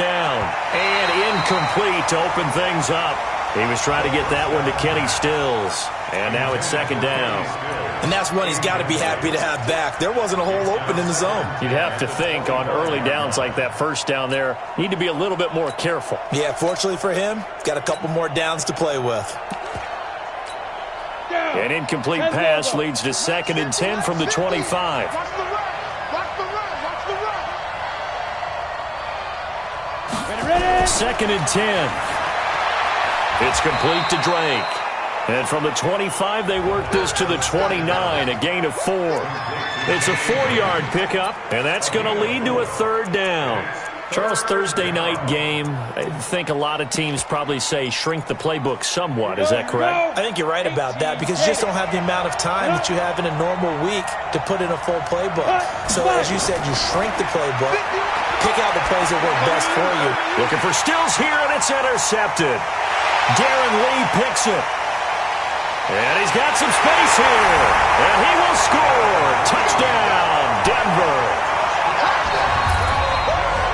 down. And incomplete to open things up. He was trying to get that one to Kenny Stills. And now it's second down. And that's one he's got to be happy to have back. There wasn't a hole open in the zone. You'd have to think on early downs like that first down there, need to be a little bit more careful. Yeah, fortunately for him, he's got a couple more downs to play with. An incomplete pass leads to 2nd and 10 from the 25. Second and 10. It's complete to Drake. And from the 25, they work this to the 29, a gain of 4. It's a 4-yard pickup, and that's going to lead to a 3rd down. Charles, Thursday night game, I think a lot of teams probably say shrink the playbook somewhat. Is that correct? I think you're right about that because you just don't have the amount of time that you have in a normal week to put in a full playbook. So as you said, you shrink the playbook, pick out the plays that work best for you. Looking for Stills here, and it's intercepted. Darren Lee picks it. And he's got some space here. And he will score. Touchdown, Denver.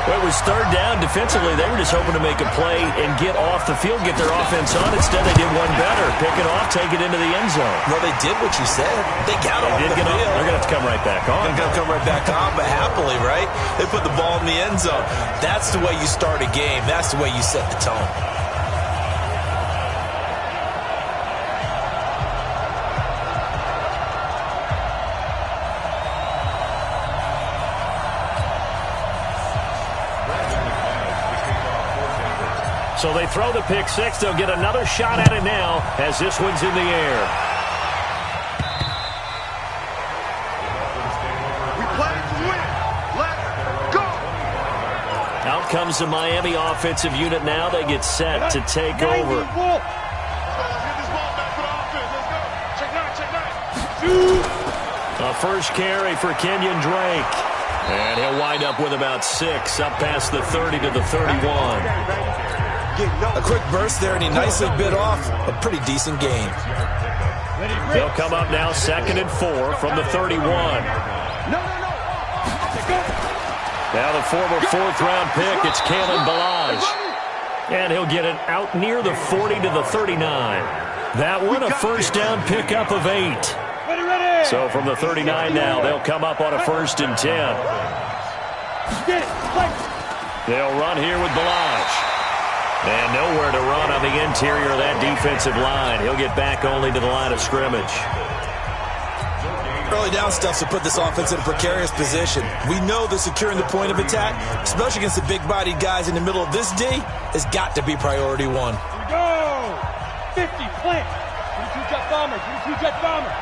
Well, it was 3rd down. Defensively, they were just hoping to make a play and get off the field, get their offense on. Instead, they did one better. Pick it off, take it into the end zone. Well, they did what you said. They got off the field. They're going to have to come right back on. They're going to come right back on, but happily, right? They put the ball in the end zone. That's the way you start a game. That's the way you set the tone. So they throw the pick six. They'll get another shot at it now as this one's in the air. We play to win. Let's go. Out comes the Miami offensive unit now. They get set to take over. A first carry for Kenyon Drake. And he'll wind up with about 6, up past the 30 to the 31. A quick burst there, and he nicely bit off a pretty decent gain. They'll come up now 2nd and 4 from the 31. Now the former 4th-round pick, it's Kalen Ballage. And he'll get it out near the 40 to the 39. That one, a first down pickup of 8. So from the 39 now, they'll come up on a 1st and 10. They'll run here with Ballage. And nowhere to run on the interior of that defensive line. He'll get back only to the line of scrimmage. Early down stuff to put this offense in a precarious position. We know that securing the point of attack, especially against the big-bodied guys in the middle of this D, has got to be priority 1. Here we go. 50, plant. 22 jet bomber, 22 jet bomber.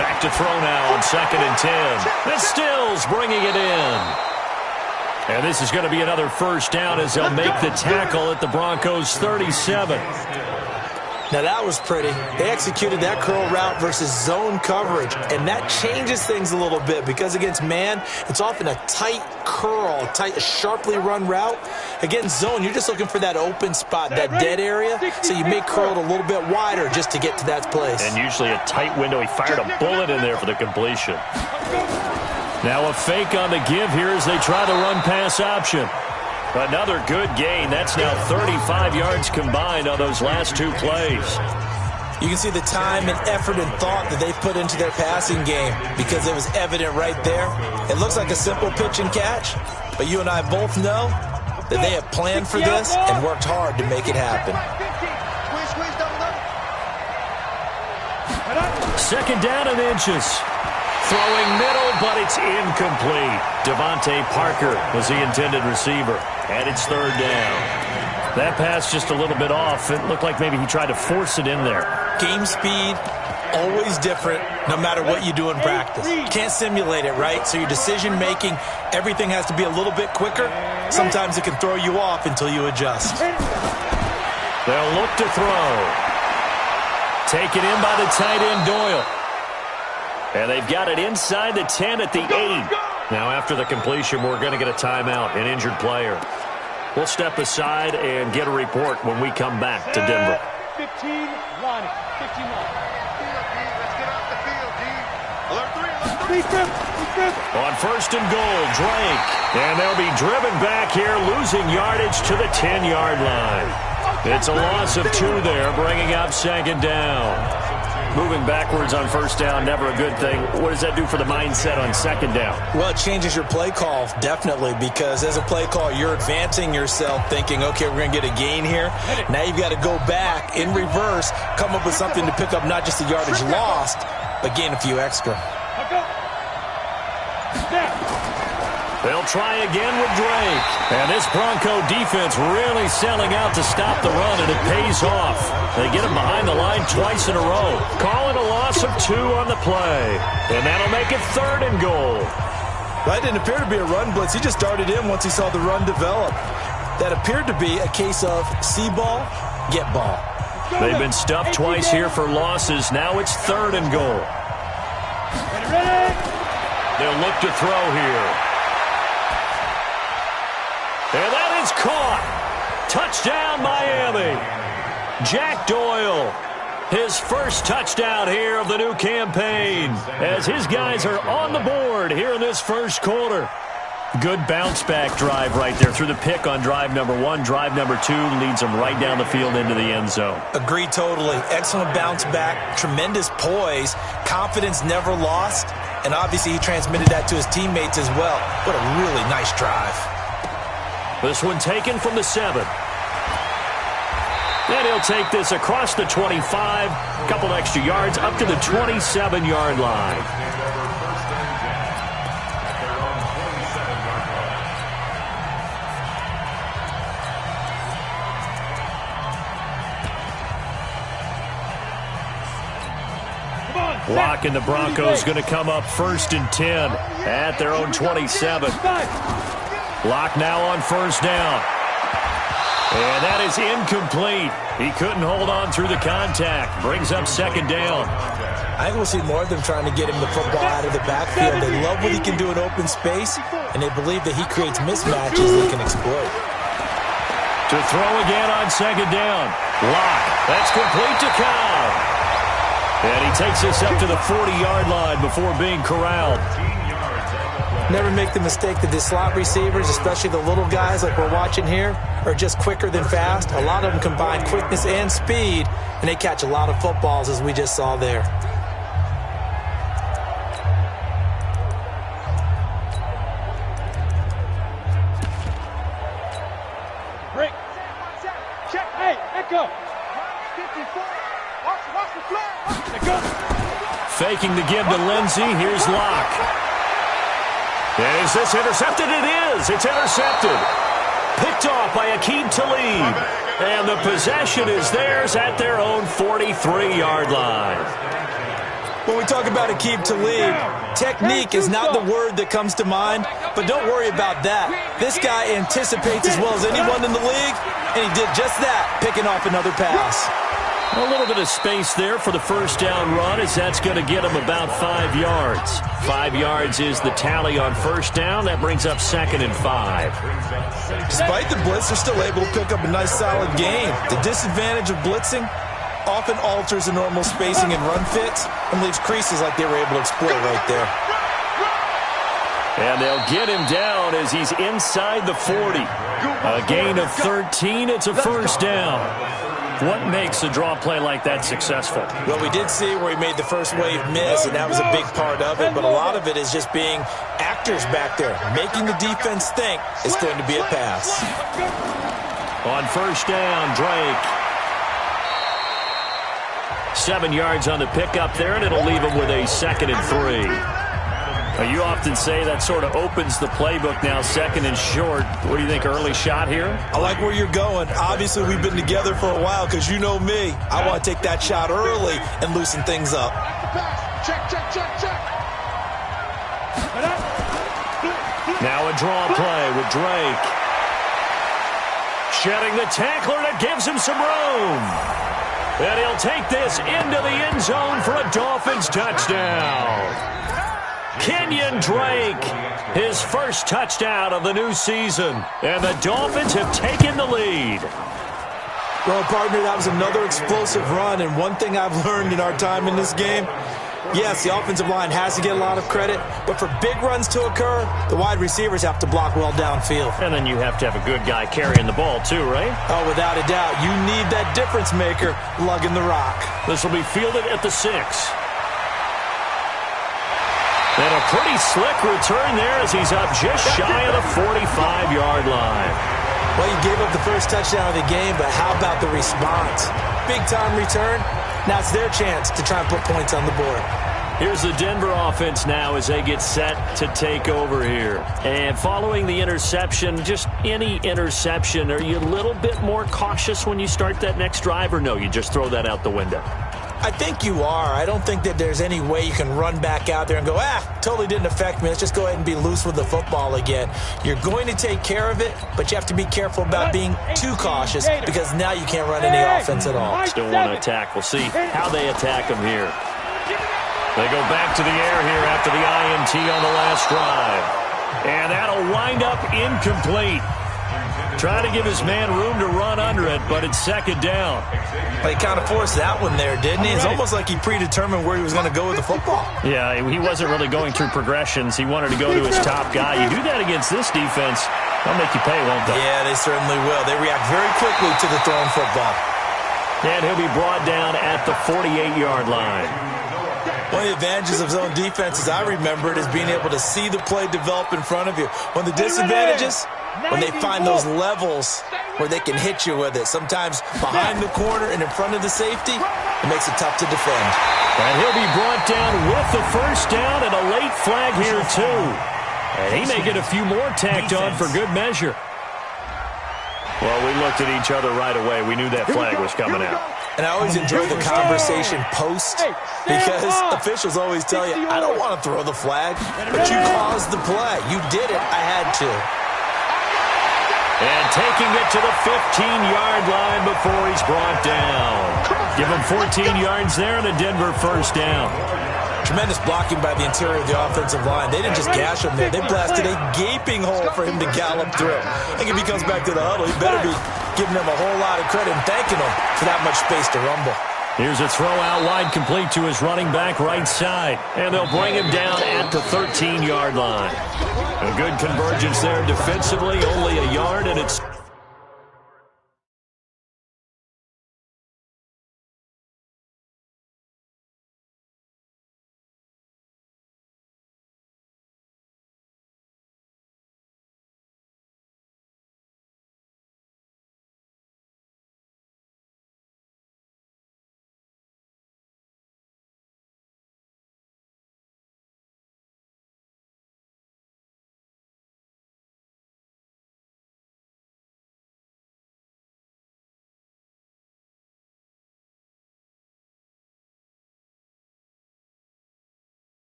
Back to throw now on 2nd and 10. That's Stills bringing it in. And this is going to be another first down as they'll make the tackle at the Broncos' 37. Now that was pretty. They executed that curl route versus zone coverage, and that changes things a little bit because against man, it's often a tight curl, a sharply run route. Against zone, you're just looking for that open spot, that dead area, so you may curl it a little bit wider just to get to that place. And usually a tight window. He fired a bullet in there for the completion. Now a fake on the give here as they try the run-pass option. Another good gain. That's now 35 yards combined on those last 2 plays. You can see the time and effort and thought that they've put into their passing game because it was evident right there. It looks like a simple pitch and catch, but you and I both know that they have planned for this and worked hard to make it happen. 2nd down and inches. Throwing middle, but it's incomplete. Devontae Parker was the intended receiver, and it's 3rd down. That pass just a little bit off. It looked like maybe he tried to force it in there. Game speed, always different, no matter what you do in practice. You can't simulate it, right? So your decision-making, everything has to be a little bit quicker. Sometimes it can throw you off until you adjust. They'll look to throw. Taken in by the tight end, Doyle. And they've got it inside the 10 at the 8. Now after the completion, we're going to get a timeout, an injured player. We'll step aside and get a report when we come back to Denver. 15 line. 15 line. Let's get off the field, D. Alert 3. On first and goal, Drake. And they'll be driven back here, losing yardage to the 10-yard line. It's a loss of 2 there, bringing up second down. Moving backwards on first down, never a good thing. What does that do for the mindset on second down? Well, it changes your play call, definitely, because as a play call, you're advancing yourself thinking, okay, we're going to get a gain here. Now you've got to go back in reverse, come up with something to pick up not just the yardage lost, but gain a few extra. They'll try again with Drake. And this Bronco defense really selling out to stop the run, and it pays off. They get him behind the line twice in a row. Call it a loss of 2 on the play. And that'll make it third and goal. That didn't appear to be a run blitz. He just darted in once he saw the run develop. That appeared to be a case of see ball, get ball. They've been stuffed twice here for losses. Now it's third and goal. They'll look to throw here. And that is caught. Touchdown, Miami. Jack Doyle, his first touchdown here of the new campaign, as his guys are on the board here in this first quarter. Good bounce-back drive right there through the pick on drive number 1. Drive number 2 leads them right down the field into the end zone. Agree totally. Excellent bounce back, tremendous poise, confidence never lost, and obviously he transmitted that to his teammates as well. What a really nice drive. This one taken from the 7. And he'll take this across the 25, a couple extra yards, up to the 27-yard line. Locke and the Broncos going to come up first and 10 at their own 27. Locke now on first down. And that is incomplete. He couldn't hold on through the contact. Brings up second down. I think we'll see more of them trying to get him the football out of the backfield. They love what he can do in open space, and they believe that he creates mismatches they can exploit. To throw again on second down. Locke. That's complete to Cobb. And he takes this up to the 40-yard line before being corralled. Never make the mistake that the slot receivers, especially the little guys like we're watching here, are just quicker than fast. A lot of them combine quickness and speed, and they catch a lot of footballs, as we just saw there. Break. Check. Hey, echo. 54. Watch the flag. Let go. Faking the give to Lindsey. Here's Locke. And is this intercepted? It is. It's intercepted. Picked off by Aqib Talib. And the possession is theirs at their own 43-yard line. When we talk about Aqib Talib, technique is not the word that comes to mind, but don't worry about that. This guy anticipates as well as anyone in the league, and he did just that, picking off another pass. A little bit of space there for the first down run, as that's going to get him about 5 yards. 5 yards is the tally on first down. That brings up second and 5. Despite the blitz, they're still able to pick up a nice solid gain. The disadvantage of blitzing often alters the normal spacing and run fits and leaves creases like they were able to exploit right there. And they'll get him down as he's inside the 40. A gain of 13. It's a first down. What makes a draw play like that successful? Well, we did see where he made the first wave miss, and that was a big part of it, but a lot of it is just being actors back there, making the defense think it's going to be a pass. On first down, Drake. 7 yards on the pickup there, and it'll leave him with a second and 3. You often say that sort of opens the playbook now, second and short. What do you think, early shot here? I like where you're going. Obviously, we've been together for a while because you know me. I want to take that shot early and loosen things up. Check. Now a draw play with Drake. Shedding the tackler, that gives him some room. And he'll take this into the end zone for a Dolphins touchdown. Kenyon Drake, his first touchdown of the new season, and the Dolphins have taken the lead. Well, partner, that was another explosive run, and one thing I've learned in our time in this game, Yes, the offensive line has to get a lot of credit, but for big runs to occur, the wide receivers have to block well downfield. And then you have to have a good guy carrying the ball too, right? Oh, without a doubt. You need that difference maker lugging the rock. This will be fielded at the 6. And a pretty slick return there as he's up just shy of the 45-yard line. Well, you gave up the first touchdown of the game, but how about the response? Big-time return. Now it's their chance to try and put points on the board. Here's the Denver offense now as they get set to take over here. And following the interception, just any interception, are you a little bit more cautious when you start that next drive, or no, you just throw that out the window? I think you are. I don't think that there's any way you can run back out there and go, totally didn't affect me. Let's just go ahead and be loose with the football again. You're going to take care of it, but you have to be careful about being too cautious because now you can't run any offense at all. Still want to attack. We'll see how they attack them here. They go back to the air here after the INT on the last drive. And that'll wind up incomplete. Trying to give his man room to run under it, but it's second down. He kind of forced that one there, didn't he? It's almost like he predetermined where he was going to go with the football. Yeah, he wasn't really going through progressions. He wanted to go to his top guy. You do that against this defense, they'll make you pay, won't they? Yeah, they certainly will. They react very quickly to the thrown football. And he'll be brought down at the 48-yard line. One of the advantages of zone defenses, I remember it, is being able to see the play develop in front of you. One of the disadvantages, when they find those levels where they can hit you with it. Sometimes behind the corner and in front of the safety, it makes it tough to defend. And he'll be brought down with the first down and a late flag here, too. And he may get a few more tacked on for good measure. Well, we looked at each other right away. We knew that flag was coming out. And I always enjoy the conversation post because officials always tell you, I don't want to throw the flag, but you caused the play. You did it. I had to. And taking it to the 15-yard line before he's brought down. Give him 14 yards there and a Denver first down. Tremendous blocking by the interior of the offensive line. They didn't just gash him there. They blasted a gaping hole for him to gallop through. I think if he comes back to the huddle, he better be giving them a whole lot of credit and thanking them for that much space to rumble. Here's a throw out wide complete to his running back right side. And they'll bring him down at the 13-yard line. A good convergence there defensively, only a yard, and it's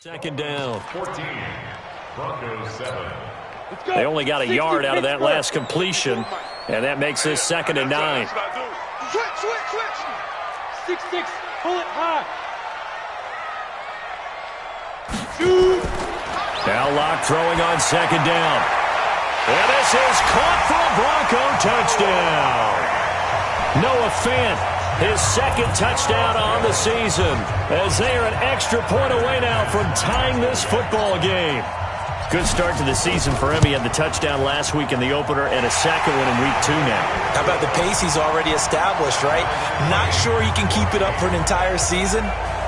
Second down. 14. Broncos 7. They only got a yard out of that last completion, and that makes this 2nd and 9. Switch. 6-6. Pull it high. Shoot. Now Locke throwing on 2nd down. And this is caught for a Bronco touchdown. Noah Fant, his 2nd touchdown on the season, as they are an extra point away now from tying this football game. Good start to the season for him. He had the touchdown last week in the opener and a 2nd one in week 2 now. How about the pace he's already established, right? Not sure he can keep it up for an entire season,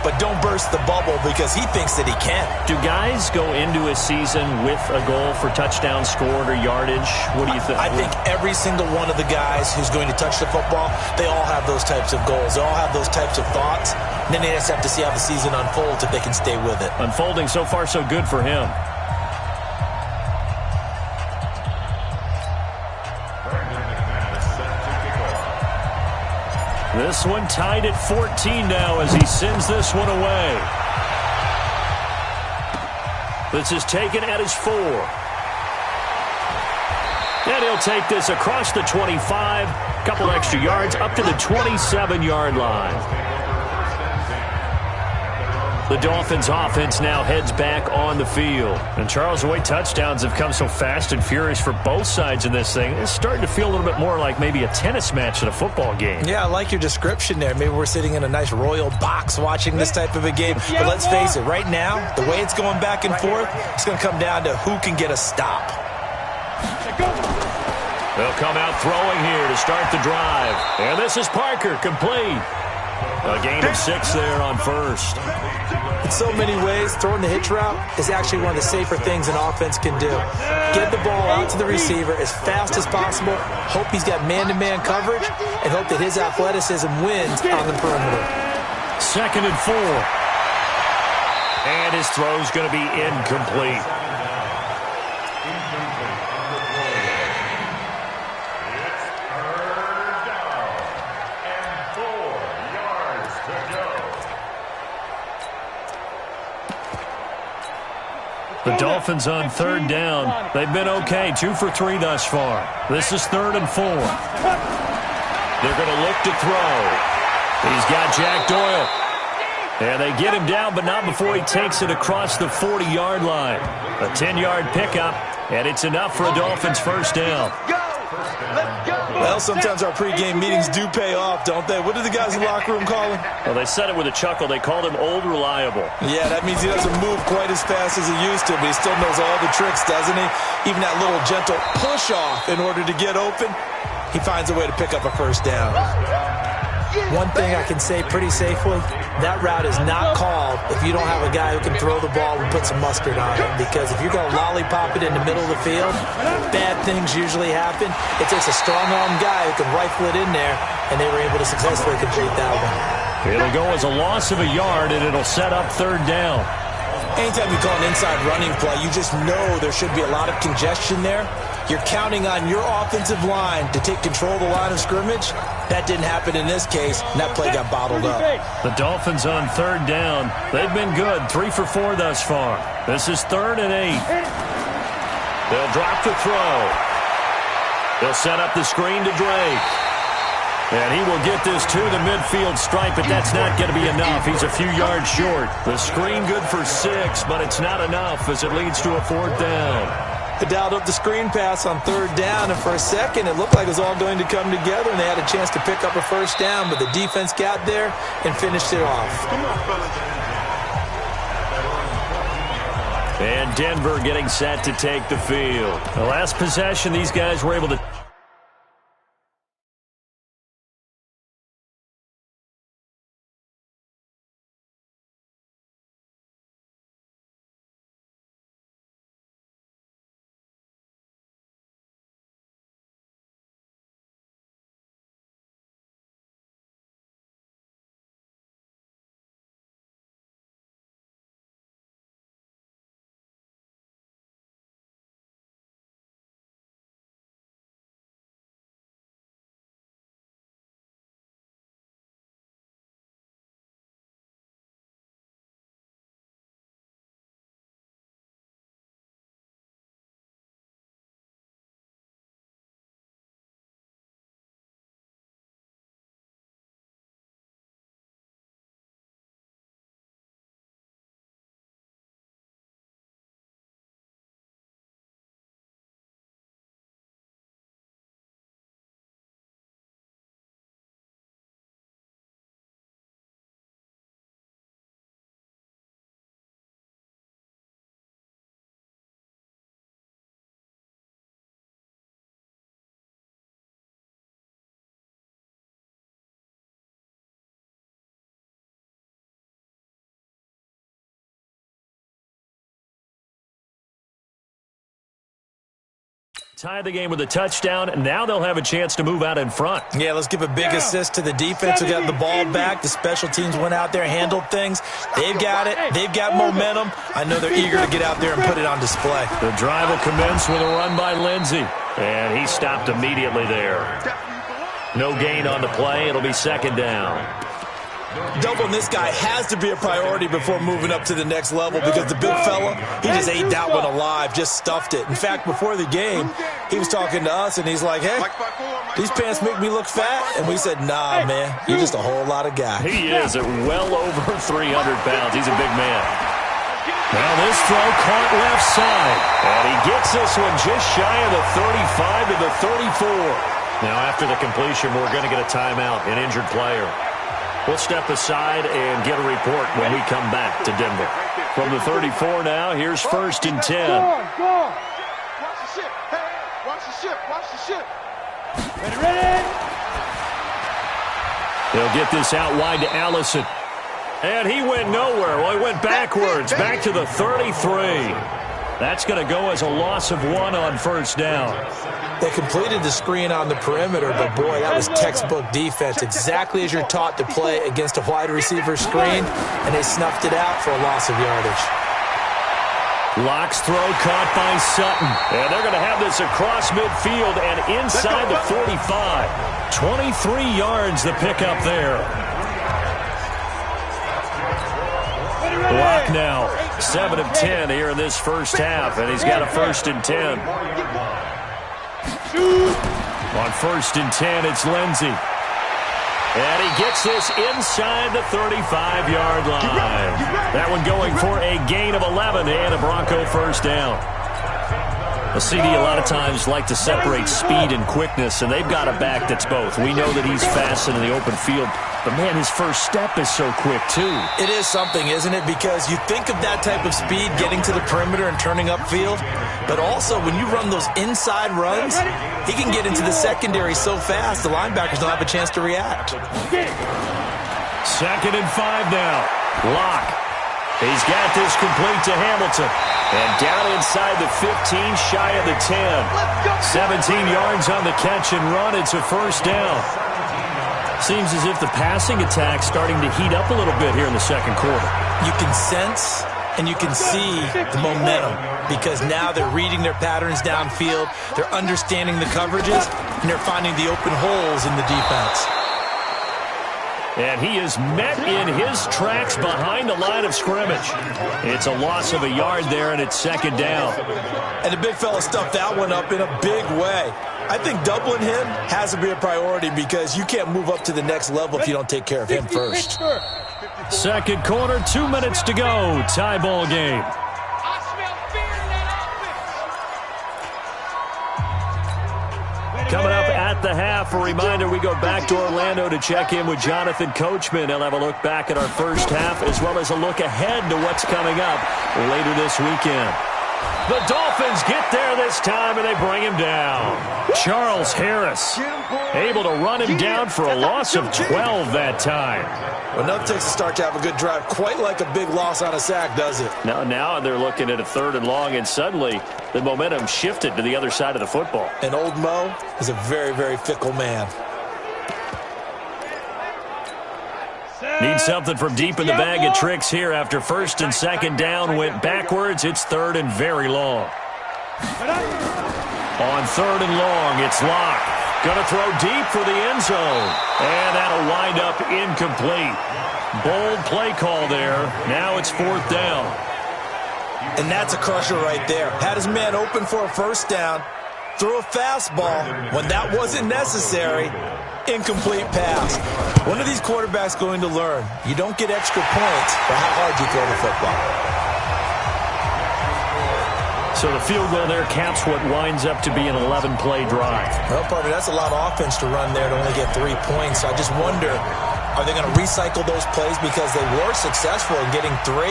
but don't burst the bubble because he thinks that he can. Do guys go into a season with a goal for touchdowns scored or yardage? What do you think? I think every single one of the guys who's going to touch the football, they all have those types of goals. They all have those types of thoughts. And then they just have to see how the season unfolds if they can stay with it. Unfolding so far so good for him. This one tied at 14 now as he sends this one away. This is taken at his 4. And he'll take this across the 25. Couple extra yards up to the 27-yard line. The Dolphins offense now heads back on the field. And Charles, the way touchdowns have come so fast and furious for both sides in this thing, it's starting to feel a little bit more like maybe a tennis match than a football game. Yeah, I like your description there. Maybe we're sitting in a nice royal box watching this type of a game. But let's face it, right now, the way it's going back and forth, it's going to come down to who can get a stop. They'll come out throwing here to start the drive. And this is Parker, complete. A gain of 6 there on first. In so many ways, throwing the hitch route is actually one of the safer things an offense can do. Get the ball out to the receiver as fast as possible, hope he's got man-to-man coverage, and hope that his athleticism wins on the perimeter. 2nd and 4. And his throw's going to be incomplete. The Dolphins on 3rd down. They've been okay, 2 for 3 thus far. This is 3rd and 4. They're going to look to throw. He's got Jack Doyle. And they get him down, but not before he takes it across the 40-yard line. A 10-yard pickup, and it's enough for a Dolphins first down. Well, sometimes our pregame meetings do pay off, don't they? What do the guys in the locker room call him? Well, they said it with a chuckle. They called him Old Reliable. Yeah, that means he doesn't move quite as fast as he used to, but he still knows all the tricks, doesn't he? Even that little gentle push-off in order to get open, he finds a way to pick up a first down. One thing I can say pretty safely, that route is not called if you don't have a guy who can throw the ball and put some mustard on it. Because if you're going to lollipop it in the middle of the field, bad things usually happen. It takes a strong-armed guy who can rifle it in there, and they were able to successfully complete that one. It'll go as a loss of a yard, and it'll set up 3rd down. Anytime you call an inside running play, you just know there should be a lot of congestion there. You're counting on your offensive line to take control of the line of scrimmage. That didn't happen in this case, and that play got bottled up. The Dolphins on 3rd down. They've been good, 3 for 4 thus far. This is 3rd and 8. They'll drop the throw. They'll set up the screen to Drake. And he will get this to the midfield stripe, but that's not going to be enough. He's a few yards short. The screen good for 6, but it's not enough as it leads to a 4th down. They dialed up the screen pass on 3rd down, and for a second, it looked like it was all going to come together, and they had a chance to pick up a first down, but the defense got there and finished it off. And Denver getting set to take the field. The last possession, these guys were able to Tie the game with a touchdown, and now they'll have a chance to move out in front. Yeah, let's give a big assist to the defense who got the ball back. The special teams went out there, handled things. They've got it. They've got momentum. I know they're eager to get out there and put it on display. The drive will commence with a run by Lindsey, and he stopped immediately there. No gain on the play. It'll be second down. Doubling this guy has to be a priority before moving up to the next level because the big fella, he just ate that one alive, just stuffed it. In fact, before the game, he was talking to us, and he's like, hey, these pants make me look fat. And we said, nah, man, you're just a whole lot of guy. He is at well over 300 pounds. He's a big man. Now this throw caught left side, and he gets this one just shy of the 35 to the 34. Now after the completion, we're going to get a timeout, an injured player. We'll step aside and get a report when we come back to Denver. From the 34 now, here's 1st and 10. Go on. Watch the ship. Hey, watch the ship. Watch the ship. Ready. They'll get this out wide to Allison. And he went nowhere. Well, he went backwards, back to the 33. That's going to go as a loss of 1 on 1st down. They completed the screen on the perimeter, but boy, that was textbook defense, exactly as you're taught to play against a wide receiver screen, and they snuffed it out for a loss of yardage. Locke's throw caught by Sutton, and they're going to have this across midfield and inside the 45. 23 yards the pickup there. Locke now 7 of 10 here in this first half, and he's got a 1st and 10. On 1st and 10, it's Lindsey. And he gets this inside the 35-yard line. That one going for a gain of 11 and a Bronco 1st down. The CD a lot of times like to separate speed and quickness, and they've got a back that's both. We know that he's fast in the open field, but, man, his first step is so quick, too. It is something, isn't it? Because you think of that type of speed getting to the perimeter and turning upfield, but also when you run those inside runs, he can get into the secondary so fast the linebackers don't have a chance to react. 2nd and 5 now. Locke. He's got this complete to Hamilton. And down inside the 15, shy of the 10. 17 yards on the catch and run. It's a 1st down. Seems as if the passing attack's starting to heat up a little bit here in the second quarter. You can sense and you can see the momentum because now they're reading their patterns downfield, they're understanding the coverages, and they're finding the open holes in the defense. And he is met in his tracks behind the line of scrimmage. It's a loss of a yard there, and it's 2nd down. And the big fella stuffed that one up in a big way. I think doubling him has to be a priority because you can't move up to the next level if you don't take care of him first. Second quarter, 2 minutes to go. Tie ball game. Coming up at the half, a reminder, we go back to Orlando to check in with Jonathan Coachman. He'll have a look back at our first half as well as a look ahead to what's coming up later this weekend. The Dolphins get there this time, and they bring him down. Charles Harris able to run him down for a loss of 12 that time. Well, nothing takes a start to have a good drive quite like a big loss on a sack, does it? Now they're looking at a 3rd and long, and suddenly the momentum shifted to the other side of the football. And old Mo is a very, very fickle man. Need something from deep in the bag of tricks here after 1st and 2nd down went backwards. It's 3rd and very long. On 3rd and long, it's Locke. Going to throw deep for the end zone. And that'll wind up incomplete. Bold play call there. Now it's 4th down. And that's a crusher right there. Had his man open for a 1st down. Threw a fastball when that wasn't necessary. Incomplete pass. One of these quarterbacks going to learn. You don't get extra points for how hard you throw the football. So the field goal there caps what winds up to be an 11-play drive. Well, partner, that's a lot of offense to run there to only get 3 points. I just wonder, are they going to recycle those plays because they were successful in getting 3?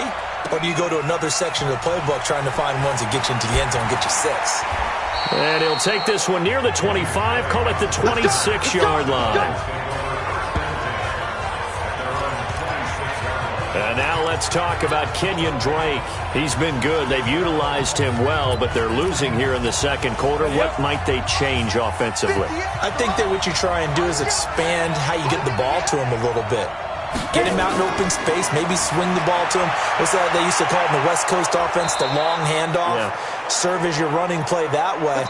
Or do you go to another section of the playbook trying to find ones that get you into the end zone and get you 6? And he'll take this one near the 25, call it the 26-yard line. And now let's talk about Kenyon Drake. He's been good. They've utilized him well, but they're losing here in the second quarter. What might they change offensively? I think that what you try and do is expand how you get the ball to him a little bit. Get him out in open space, maybe swing the ball to him. What's that they used to call it in the West Coast offense, the long handoff? Yeah. Serve as your running play that way,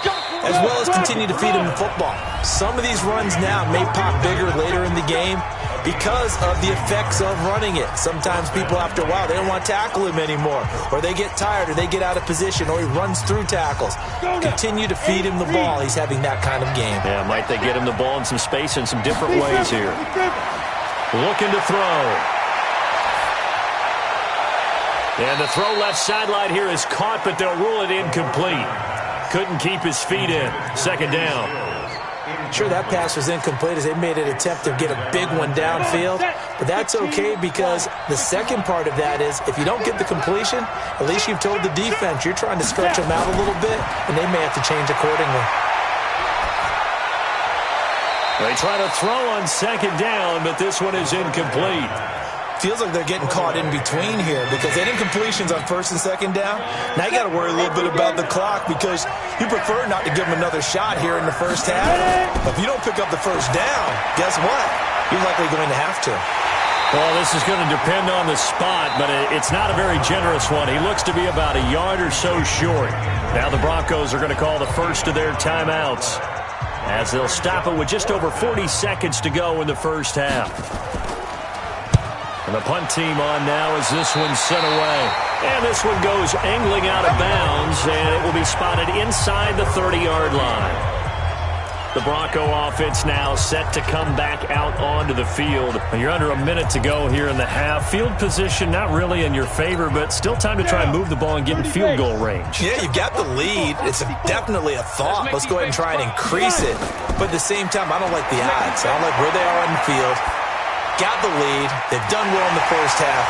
as well as continue to feed him the football. Some of these runs now may pop bigger later in the game because of the effects of running it. Sometimes people, after a while, they don't want to tackle him anymore, or they get tired, or they get out of position, or he runs through tackles. Continue to feed him the ball. He's having that kind of game. Yeah, might they get him the ball in some space in some different ways here. Looking to throw. And the throw left sideline here is caught, but they'll rule it incomplete. Couldn't keep his feet in. Second down. Sure, that pass was incomplete as they made an attempt to get a big one downfield. But that's okay because the second part of that is if you don't get the completion, at least you've told the defense you're trying to stretch them out a little bit, and they may have to change accordingly. They try to throw on second down, but this one is incomplete. Feels like they're getting caught in between here because they had incompletions on first and second down. Now you got to worry a little bit about the clock because you prefer not to give them another shot here in the first half. But if you don't pick up the first down, guess what? You're likely going to have to. Well, this is going to depend on the spot, but it's not a very generous one. He looks to be about a yard or so short. Now the Broncos are going to call the first of their timeouts, as they'll stop it with just over 40 seconds to go in the first half. And the punt team on now as this one's sent away. And this one goes angling out of bounds, and it will be spotted inside the 30-yard line. The Bronco offense now set to come back out onto the field. And you're under a minute to go here in the half. Field position not really in your favor, but still time to try and move the ball and get in field goal range. Yeah, you've got the lead. It's definitely a thought. Let's go ahead and try and increase it. But at the same time, I don't like the odds. I don't like where they are on the field. Got the lead. They've done well in the first half.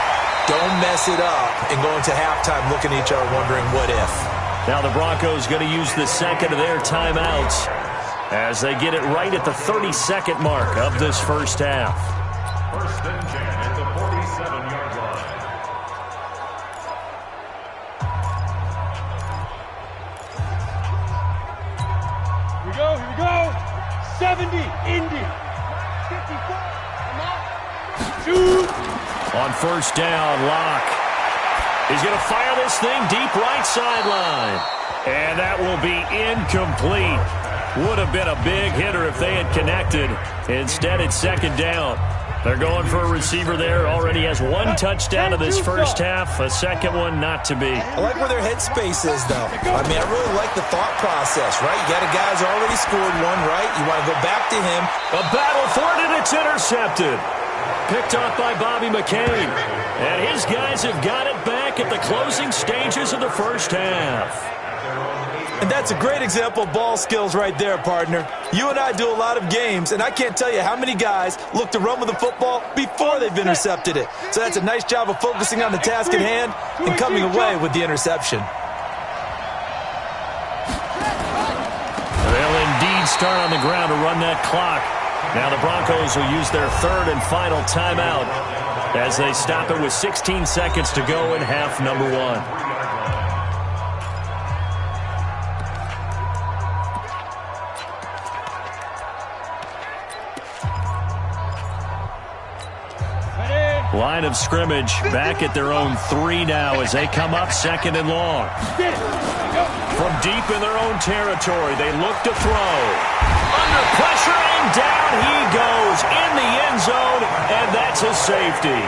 Don't mess it up and go into halftime looking at each other wondering what if. Now the Broncos going to use the second of their timeouts as they get it right at the 32nd mark of this first half. First and 10 at the 47-yard line. Here we go. 70, Indy. 54, come on. Shoot. On first down, Locke. He's going to fire this thing deep right sideline. And that will be incomplete. Would have been a big hitter if they had connected. Instead, it's second down. They're going for a receiver there. Already has one touchdown in this first half. A second one not to be. I like where their headspace is, though. I mean, I really like the thought process, right? You got a guy who's already scored one, right? You want to go back to him. A battle for it, and it's intercepted. Picked off by Bobby McCain. And his guys have got it back at the closing stages of the first half. And that's a great example of ball skills right there, partner. You and I do a lot of games, and I can't tell you how many guys look to run with the football before they've intercepted it. So that's a nice job of focusing on the task at hand and coming away with the interception. They'll indeed start on the ground to run that clock. Now the Broncos will use their third and final timeout as they stop it with 16 seconds to go in half number one. Line of scrimmage back at their own 3 now as they come up second and long. From deep in their own territory, they look to throw. Under pressure, and down he goes in the end zone, and that's a safety.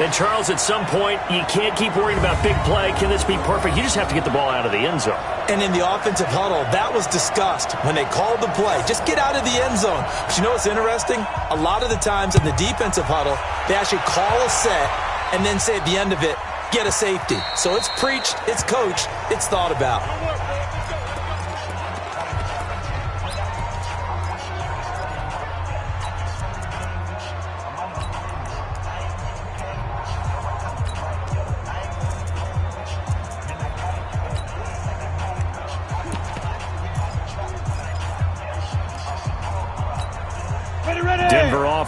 And Charles, at some point, you can't keep worrying about big play. Can this be perfect? You just have to get the ball out of the end zone. And in the offensive huddle, that was discussed when they called the play. Just get out of the end zone. But you know what's interesting? A lot of the times in the defensive huddle, they actually call a set and then say at the end of it, get a safety. So it's preached, it's coached, it's thought about.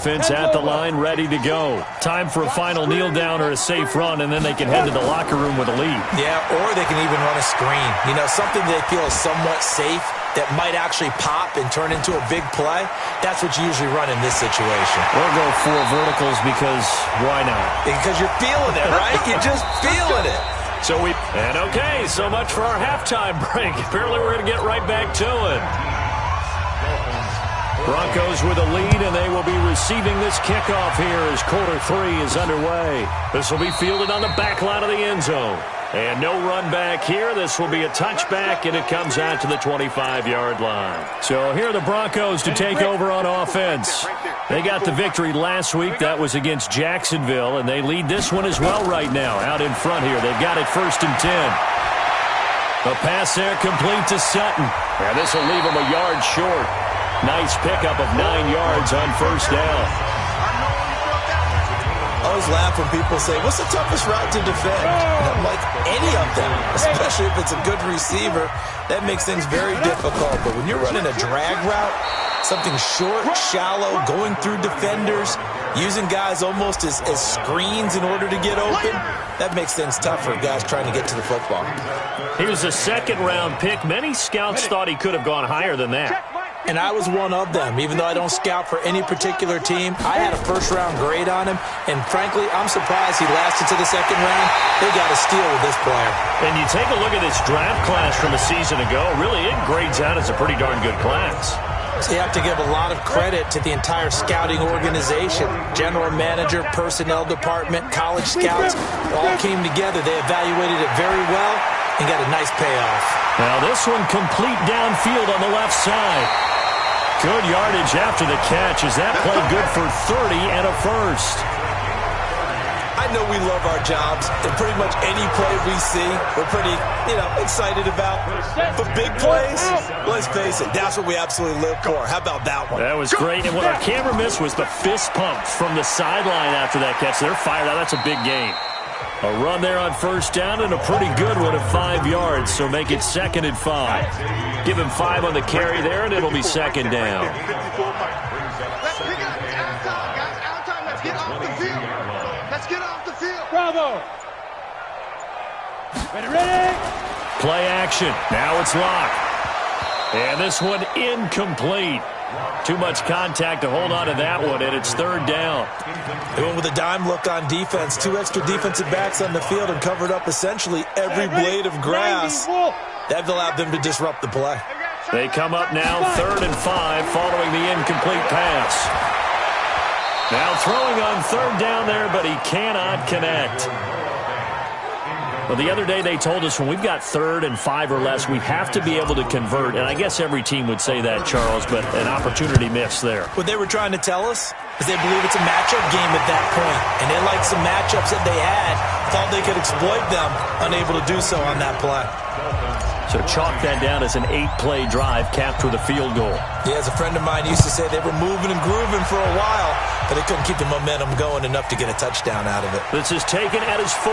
offense at the line, ready to go. Time for a final kneel down or a safe run, and then they can head to the locker room with a lead. Yeah, or they can even run a screen. You know, something they feel is somewhat safe that might actually pop and turn into a big play. That's what you usually run in this situation. We'll go 4 verticals because why not? Because you're feeling it, right? You're just feeling it. Okay, so much for our halftime break. Apparently we're going to get right back to it. Broncos with a lead, and they will be receiving this kickoff here as quarter 3 is underway. This will be fielded on the back line of the end zone. And no run back here. This will be a touchback, and it comes out to the 25-yard line. So here are the Broncos to take over on offense. They got the victory last week. That was against Jacksonville, and they lead this one as well right now out in front here. They've got it 1st and 10. A pass there complete to Sutton. And this will leave him a yard short. Nice pickup of 9 yards on 1st down. I always laugh when people say, what's the toughest route to defend? And I'm like, any of them, especially if it's a good receiver. That makes things very difficult. But when you're running a drag route, something short, shallow, going through defenders, using guys almost as screens in order to get open, that makes things tough for guys trying to get to the football. He was a 2nd-round pick. Many scouts thought he could have gone higher than that. And I was one of them. Even though I don't scout for any particular team, I had a 1st-round grade on him. And frankly, I'm surprised he lasted to the 2nd round. They got a steal with this player. And you take a look at this draft class from a season ago, really it grades out as a pretty darn good class. So you have to give a lot of credit to the entire scouting organization. General manager, personnel department, college scouts, all came together. They evaluated it very well and got a nice payoff. Now this one complete downfield on the left side. Good yardage after the catch. Is that play good for 30 and a 1st? I know we love our jobs, and pretty much any play we see, we're pretty, excited about. But big plays, let's face it, that's what we absolutely live for. How about that one? That was great, and what our camera missed was the fist pump from the sideline after that catch. They're fired out. That's a big gain. A run there on 1st down and a pretty good one of 5 yards, so make it 2nd and 5. Give him 5 on the carry there, and it'll be 2nd down. Let's get off the field. Bravo. Ready. Play action. Now it's locked. And this one incomplete. Too much contact to hold on to that one, and it's 3rd down. They went with a dime look on defense. 2 extra defensive backs on the field and covered up essentially every blade of grass. That allowed them to disrupt the play. They come up now 3rd and 5 following the incomplete pass. Now throwing on 3rd down there, but he cannot connect. Well, the other day they told us when we've got 3rd and 5 or less, we have to be able to convert. And I guess every team would say that, Charles, but an opportunity missed there. What they were trying to tell us is they believe it's a matchup game at that point. And they liked some matchups that they had, thought they could exploit them, unable to do so on that play. So chalk that down as an 8-play drive capped with a field goal. Yeah, as a friend of mine used to say, they were moving and grooving for a while, but they couldn't keep the momentum going enough to get a touchdown out of it. This is taken at his 4.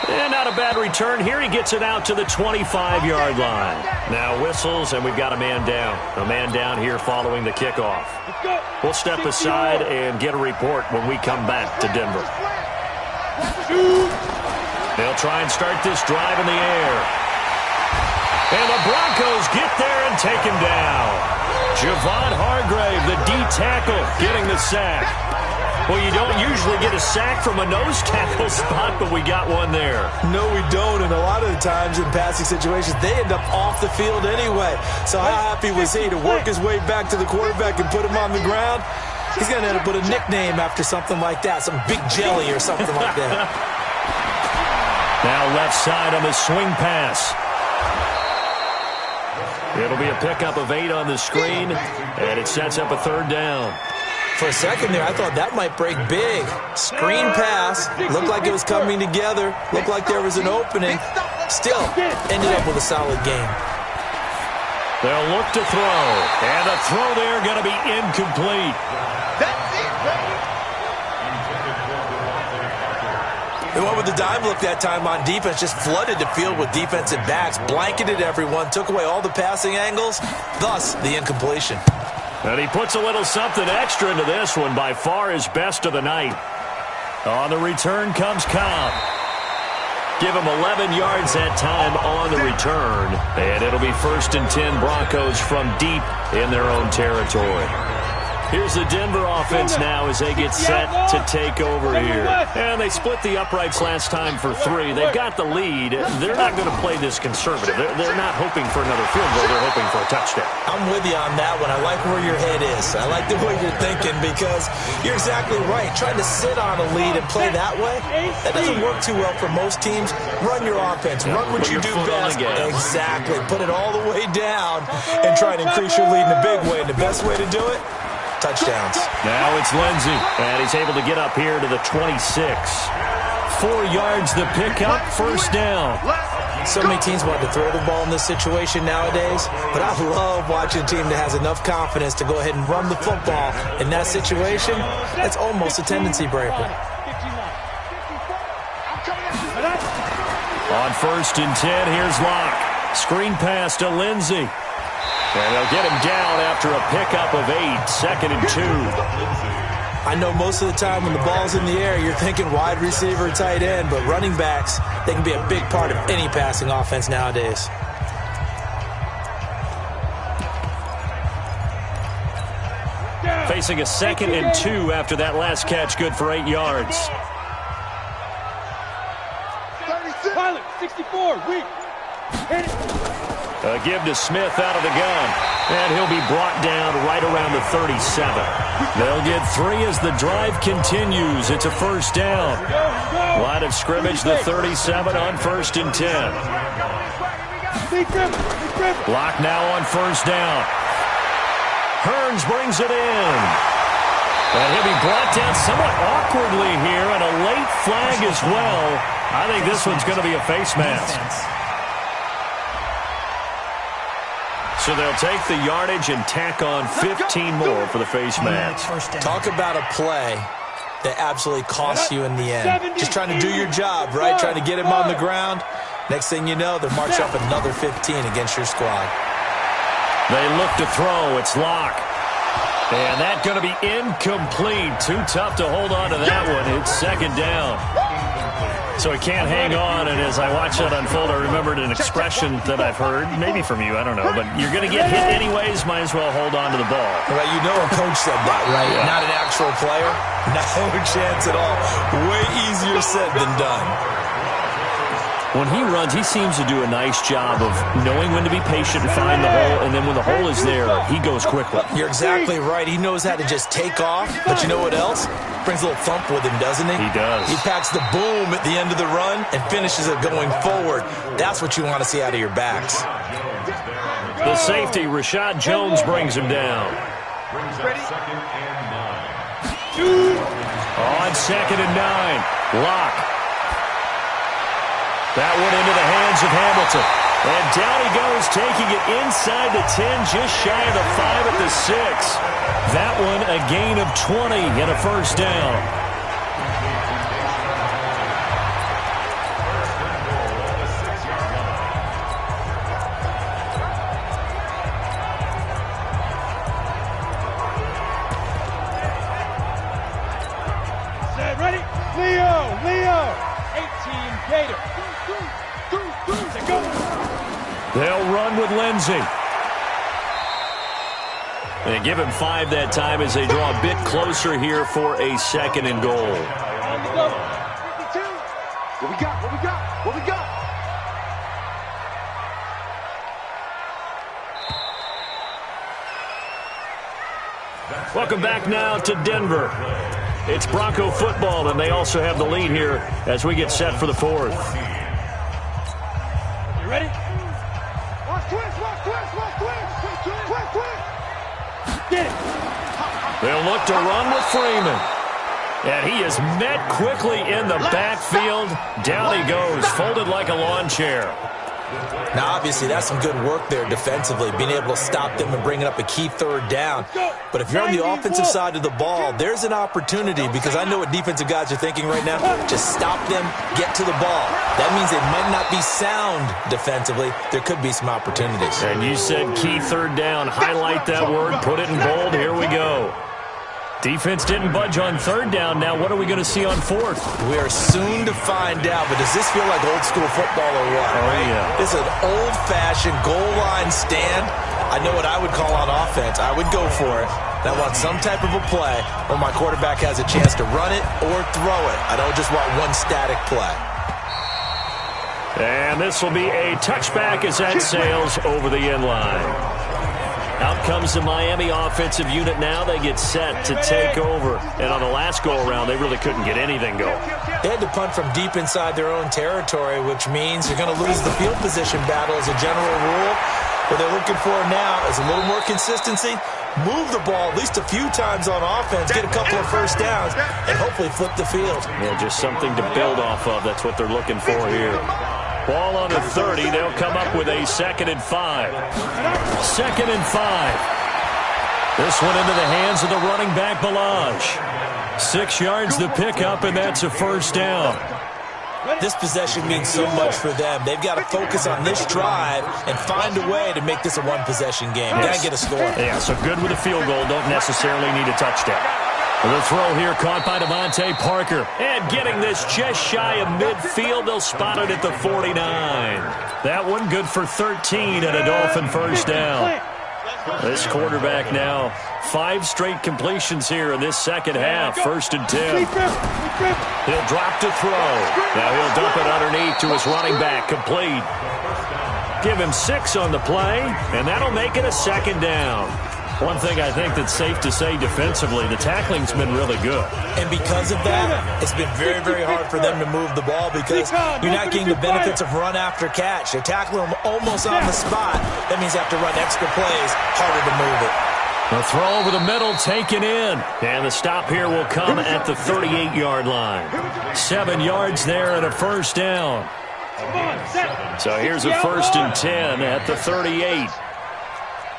And not a bad return here. He gets it out to the 25-yard line. Now whistles, and we've got a man down. A man down here following the kickoff. We'll step aside and get a report when we come back to Denver. They'll try and start this drive in the air. And the Broncos get there and take him down. Javon Hargrave, the D tackle, getting the sack. Well, you don't usually get a sack from a nose tackle spot, but we got one there. No, we don't, and a lot of the times in passing situations, they end up off the field anyway. So how happy was he to work his way back to the quarterback and put him on the ground? He's going to end up with a nickname after something like that, some Big Jelly or something like that. Now left side on the swing pass. It'll be a pickup of 8 on the screen, and it sets up a 3rd down. For a second there, I thought that might break big. Screen pass. Looked like it was coming together. Looked like there was an opening. Still, ended up with a solid game. They'll look to throw. And a throw there going to be incomplete. That's it, baby. They went with the dime look that time on defense. Just flooded the field with defensive backs. Blanketed everyone. Took away all the passing angles. Thus, the incompletion. And he puts a little something extra into this one, by far his best of the night. On the return comes Cobb. Give him 11 yards that time on the return. And it'll be 1st and 10 Broncos from deep in their own territory. Here's the Denver offense now as they get set to take over here. And they split the uprights last time for 3. They've got the lead. They're not going to play this conservative. They're not hoping for another field goal. They're hoping for a touchdown. I'm with you on that one. I like where your head is. I like the way you're thinking because you're exactly right. Trying to sit on a lead and play that way, that doesn't work too well for most teams. Run your offense. Run what you do best. Exactly. Put it all the way down and try to increase your lead in a big way. And the best way to do it, touchdowns. Now it's Lindsey, and he's able to get up here to the 26. 4 yards the pickup, 1st down. So many teams want to throw the ball in this situation nowadays, but I love watching a team that has enough confidence to go ahead and run the football. In that situation, that's almost a tendency breaker. On 1st and 10, here's Locke. Screen pass to Lindsey. And they'll get him down after a pickup of 8, 2nd and 2. I know most of the time when the ball's in the air, you're thinking wide receiver, tight end, but running backs, they can be a big part of any passing offense nowadays. Facing a 2nd and 2 after that last catch, good for 8 yards. Pilot, 64, weak. Hit it. A give to Smith out of the gun. And he'll be brought down right around the 37. They'll get 3 as the drive continues. It's a 1st down. Line of scrimmage, the 37 on 1st and 10. Block now on 1st down. Hearns brings it in. And he'll be brought down somewhat awkwardly here, and a late flag as well. I think this one's going to be a face mask. So they'll take the yardage and tack on 15 more for the face mask. Talk about a play that absolutely costs you in the end. Just trying to do your job, right? Trying to get him on the ground. Next thing you know, they'll march up another 15 against your squad. They look to throw. It's Locke. And that's going to be incomplete. Too tough to hold on to that one. It's 2nd down. So he can't hang on, and as I watch that unfold, I remembered an expression that I've heard, maybe from you, I don't know, but you're going to get hit anyways, might as well hold on to the ball. Well, you know a coach said that, right? Yeah. Not an actual player. No chance at all. Way easier said than done. When he runs, he seems to do a nice job of knowing when to be patient and find the hole, and then when the hole is there, he goes quickly. You're exactly right. He knows how to just take off, but you know what else? Brings a little thump with him, doesn't he? He does. He packs the boom at the end of the run and finishes it going forward. That's what you want to see out of your backs. The safety, Rashad Jones, brings him down. On 2nd and 9, Locke. That one into the hands of Hamilton. And down he goes, taking it inside the 10, just shy of the 5 at the 6. That one a gain of 20 and a 1st down. Set, ready? Leo. 18, Gator. They'll run with Lindsey. They give him 5 that time as they draw a bit closer here for a 2nd and goal. What we got? Welcome back now to Denver. It's Bronco football, and they also have the lead here as we get set for the 4th. You ready? Watch twist. Get it. They'll look to run with Freeman. And he is met quickly in the backfield. Down he goes, folded like a lawn chair. Now, obviously, that's some good work there defensively, being able to stop them and bringing up a key third down. But if you're on the offensive side of the ball, there's an opportunity, because I know what defensive guys are thinking right now. Just stop them, get to the ball. That means they might not be sound defensively. There could be some opportunities. And you said key third down. Highlight that word, put it in bold. Here we go. Defense didn't budge on third down. Now what are we going to see on fourth? We are soon to find out, but does this feel like old school football or what? Oh, right? Yeah. This is an old-fashioned goal line stand. I know what I would call on offense. I would go for it. And I want some type of a play where my quarterback has a chance to run it or throw it. I don't just want one static play. And this will be a touchback as that sails over the end line. Out comes the Miami offensive unit now. They get set to take over. And on the last go-around, they really couldn't get anything going. They had to punt from deep inside their own territory, which means you're going to lose the field position battle as a general rule. What they're looking for now is a little more consistency, move the ball at least a few times on offense, get a couple of first downs, and hopefully flip the field. Yeah, just something to build off of. That's what they're looking for here. Ball on the 30. They'll come up with a 2nd and 5. 2nd and 5. This one into the hands of the running back, Balaj. 6 yards the pickup, and that's a first down. This possession means so much for them. They've got to focus on this drive and find a way to make this a one-possession game. Got to get a score. Yeah, so good with a field goal. Don't necessarily need a touchdown. The throw here caught by Devontae Parker. And getting this just shy of midfield. They'll spot it at the 49. That one good for 13 and a Dolphin first down. This quarterback now 5 straight completions here in this second half. 1st and 10. He'll drop to throw. Now he'll dump it underneath to his running back. Complete. Give him 6 on the play, and that'll make it a 2nd down. One thing I think that's safe to say defensively, the tackling's been really good. And because of that, it's been very, very hard for them to move the ball because you're not getting the benefits of run after catch. They're tackling them almost on the spot. That means you have to run extra plays, harder to move it. The throw over the middle taken in. And the stop here will come at the 38-yard line. 7 yards there and a first down. So here's a 1st and 10 at the 38.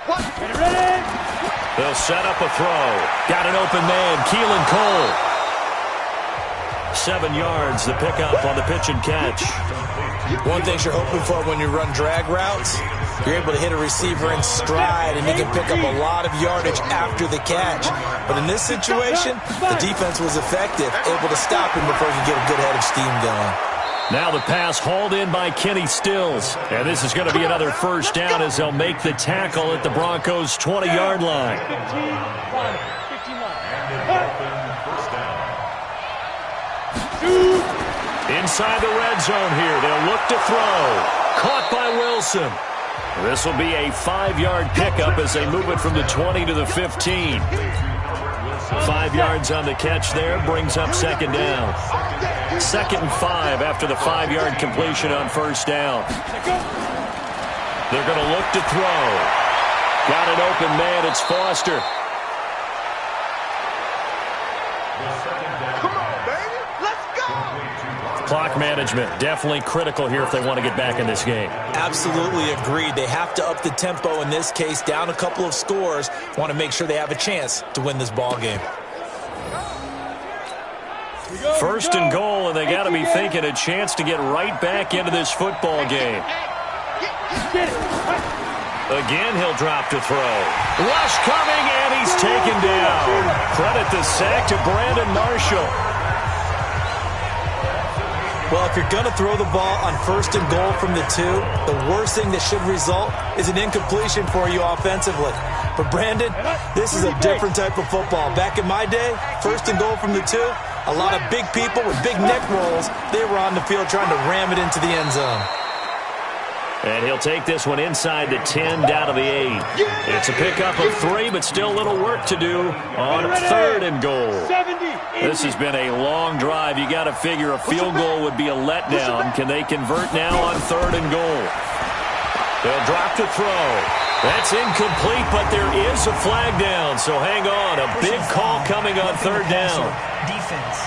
They'll set up a throw. Got an open man, Keelan Cole. 7 yards, the pickup on the pitch and catch. One thing you're hoping for when you run drag routes, you're able to hit a receiver in stride, and you can pick up a lot of yardage after the catch. But in this situation, the defense was effective, able to stop him before he could get a good head of steam going. Now the pass hauled in by Kenny Stills. And this is going to be another first down as they'll make the tackle at the Broncos' 20-yard line. Inside the red zone here. They'll look to throw. Caught by Wilson. This will be a 5-yard pickup as they move it from the 20 to the 15. 5 yards on the catch there brings up 2nd down. 2nd and 5 after the 5-yard completion on first down. They're going to look to throw. Got an open man. It's Foster. Come on, baby. Let's go. Clock management, definitely critical here if they want to get back in this game. Absolutely agreed. They have to up the tempo in this case, down a couple of scores. Want to make sure they have a chance to win this ball game. 1st and goal, and they got to be thinking a chance to get right back into this football game. Again, he'll drop to throw. Rush coming, and he's taken down. Credit the sack to Brandon Marshall. Well, if you're going to throw the ball on 1st and goal from the 2, the worst thing that should result is an incompletion for you offensively. But Brandon, this is a different type of football. Back in my day, 1st and goal from the 2, a lot of big people with big neck rolls, they were on the field trying to ram it into the end zone. And he'll take this one inside the 10, down to the 8. It's a pickup of 3, but still a little work to do on 3rd and goal. This has been a long drive. You got to figure a field goal would be a letdown. Can they convert now on 3rd and goal? They'll drop to throw. That's incomplete, but there is a flag down. So hang on. A big call coming on 3rd down. Defense.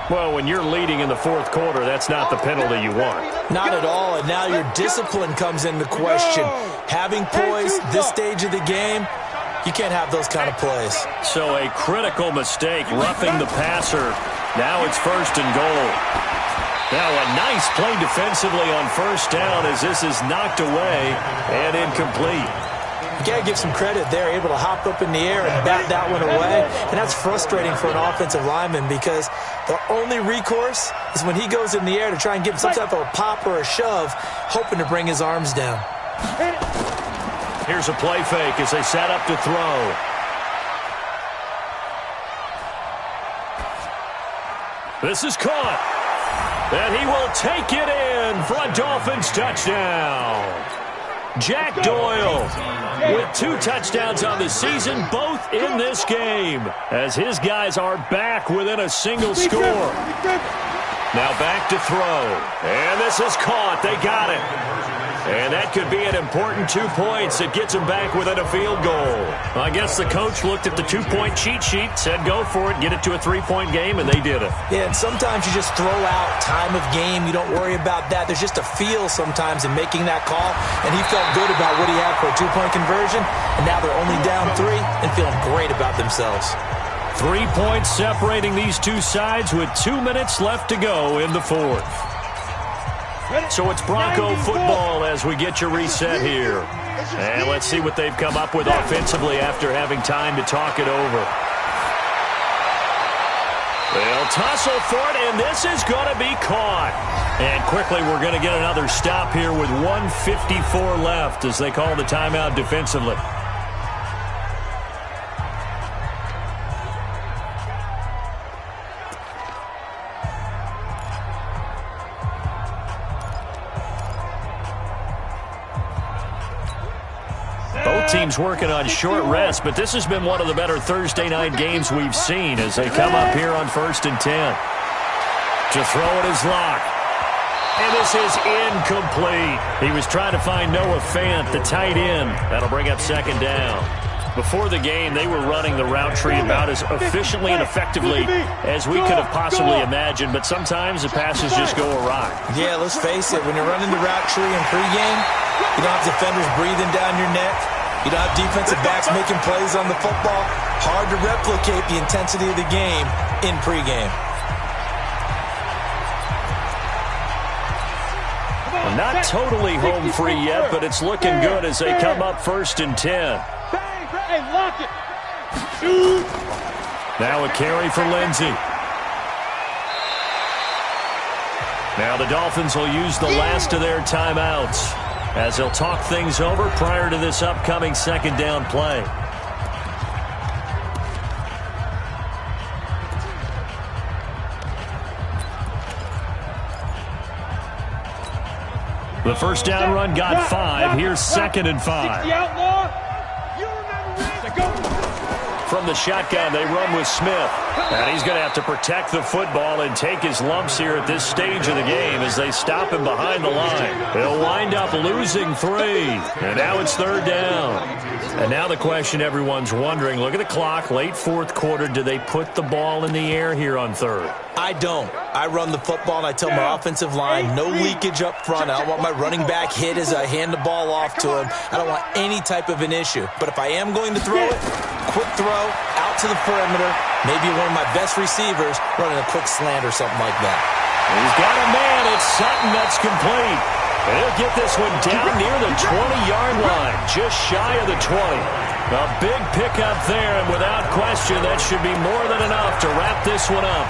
Well, when you're leading in the fourth quarter, that's not the penalty you want. Not at all, and now your discipline comes into question. Having poise this stage of the game, you can't have those kind of plays. So a critical mistake, roughing the passer. Now it's first and goal. Now a nice play defensively on first down as this is knocked away and incomplete. You got to give some credit there, able to hop up in the air and bat that one away. And that's frustrating for an offensive lineman because the only recourse is when he goes in the air to try and give some type of a pop or a shove, hoping to bring his arms down. Here's a play fake as they set up to throw. This is caught. And he will take it in for a Dolphins touchdown. Jack Doyle with 2 touchdowns on the season, both in this game, as his guys are back within a single score. Now back to throw. And this is caught. They got it. And that could be an important 2 points. It gets them back within a field goal. I guess the coach looked at the 2-point cheat sheet, said go for it, get it to a 3-point game, and they did it. Yeah, and sometimes you just throw out time of game. You don't worry about that. There's just a feel sometimes in making that call, and he felt good about what he had for a 2-point conversion, and now they're only down 3 and feeling great about themselves. 3 points separating these two sides with 2 minutes left to go in the fourth. So it's Bronco football as we get your reset here. And let's see what they've come up with offensively after having time to talk it over. They'll tussle for it, and this is going to be caught. And quickly we're going to get another stop here with 1:54 left as they call the timeout defensively. Both teams working on short rest, but this has been one of the better Thursday night games we've seen as they come up here on 1st and 10. To throw it is Locke. And this is incomplete. He was trying to find Noah Fant, the tight end. That'll bring up 2nd down. Before the game, they were running the route tree about as efficiently and effectively as we could have possibly imagined, but sometimes the passes just go awry. Yeah, let's face it, when you're running the route tree in pregame, you don't have defenders breathing down your neck. You don't have defensive backs making plays on the football. Hard to replicate the intensity of the game in pregame. Well, not totally home free yet, but it's looking good as they come up 1st and 10. Hey, lock it. Shoot. Now a carry for Lindsey. Now the Dolphins will use the last of their timeouts as they'll talk things over prior to this upcoming 2nd down play. The first down run got 5. Here's 2nd and 5. From the shotgun, they run with Smith. And he's going to have to protect the football and take his lumps here at this stage of the game as they stop him behind the line. They'll wind up losing 3. And now it's 3rd down. And now the question everyone's wondering, look at the clock, late 4th quarter, do they put the ball in the air here on 3rd? I don't. I run the football, and I tell my offensive line, no leakage up front. I don't want my running back hit as I hand the ball off to him. I don't want any type of an issue. But if I am going to throw it, quick throw, out to the perimeter, maybe one of my best receivers running a quick slant or something like that. He's got a man. It's Sutton. That's complete. And he'll get this one down near the 20-yard line, just shy of the 20. A big pickup there, and without question, that should be more than enough to wrap this one up.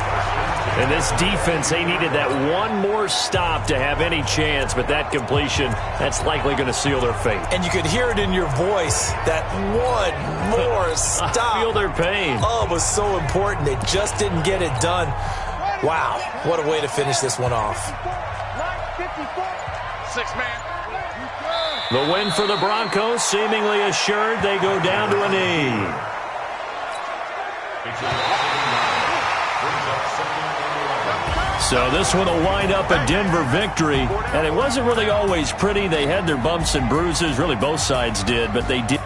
And this defense, they needed that one more stop to have any chance, but that completion, that's likely going to seal their fate. And you could hear it in your voice, that one more stop. I feel their pain. Oh, it was so important. They just didn't get it done. Wow, what a way to finish this one off. 6-man. The win for the Broncos, seemingly assured. They go down to a knee. So this one will wind up a Denver victory, and it wasn't really always pretty. They had their bumps and bruises, really both sides did, but they did.